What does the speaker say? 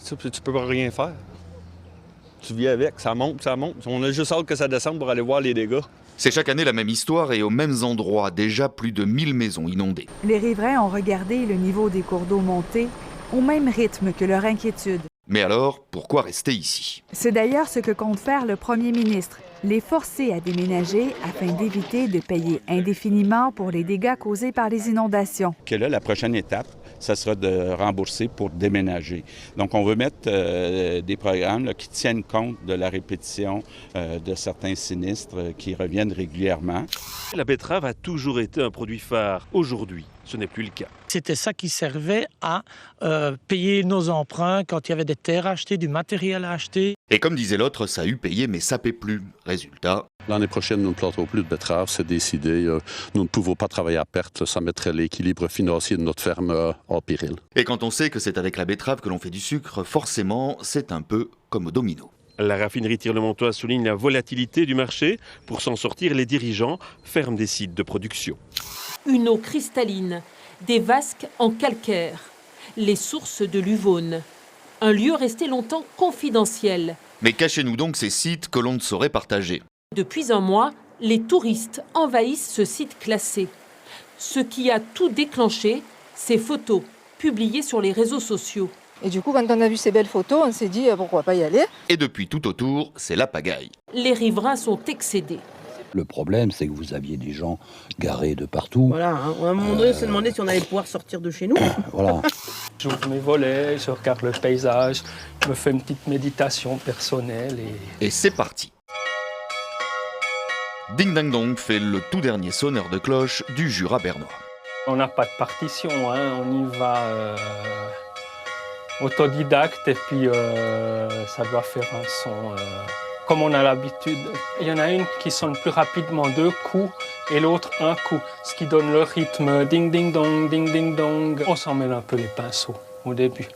Tu peux pas rien faire. Tu vis avec, ça monte, ça monte. On a juste hâte que ça descende pour aller voir les dégâts. C'est chaque année la même histoire et aux mêmes endroits, déjà plus de 1000 maisons inondées. Les riverains ont regardé le niveau des cours d'eau monter au même rythme que leur inquiétude. Mais alors, pourquoi rester ici? C'est d'ailleurs ce que compte faire le premier ministre, les forcer à déménager afin d'éviter de payer indéfiniment pour les dégâts causés par les inondations. Que là, la prochaine étape, ça sera de rembourser pour déménager. Donc, on veut mettre des programmes là, qui tiennent compte de la répétition de certains sinistres qui reviennent régulièrement. La betterave a toujours été un produit phare. Aujourd'hui, ce n'est plus le cas. C'était ça qui servait à payer nos emprunts quand il y avait des terres à acheter, du matériel à acheter. Et comme disait l'autre, ça a eu payé mais ça paie plus. Résultat. L'année prochaine, nous ne planterons plus de betteraves, c'est décidé. Nous ne pouvons pas travailler à perte, ça mettrait l'équilibre financier de notre ferme en péril. Et quand on sait que c'est avec la betterave que l'on fait du sucre, forcément, c'est un peu comme au domino. La raffinerie Tire-le-Montois souligne la volatilité du marché. Pour s'en sortir, les dirigeants ferment des sites de production. Une eau cristalline, des vasques en calcaire, les sources de l'Uvaune. Un lieu resté longtemps confidentiel. Mais cachez-nous donc ces sites que l'on ne saurait partager. Depuis un mois, les touristes envahissent ce site classé. Ce qui a tout déclenché, ces photos publiées sur les réseaux sociaux. Et du coup, quand on a vu ces belles photos, on s'est dit pourquoi pas y aller. Et depuis tout autour, c'est la pagaille. Les riverains sont excédés. Le problème, c'est que vous aviez des gens garés de partout. Voilà, hein. À un moment donné, on s'est demandé si on allait pouvoir sortir de chez nous. Voilà. J'ouvre mes volets, je regarde le paysage, je me fais une petite méditation personnelle et c'est parti. Ding Dang Dong fait le tout dernier sonneur de cloche du Jura bernois. On n'a pas de partition, hein. On y va autodidacte et puis ça doit faire un son comme on a l'habitude. Il y en a une qui sonne plus rapidement 2 coups et l'autre 1 coup, ce qui donne le rythme ding ding dong, ding ding dong. On s'en mêle un peu les pinceaux au début.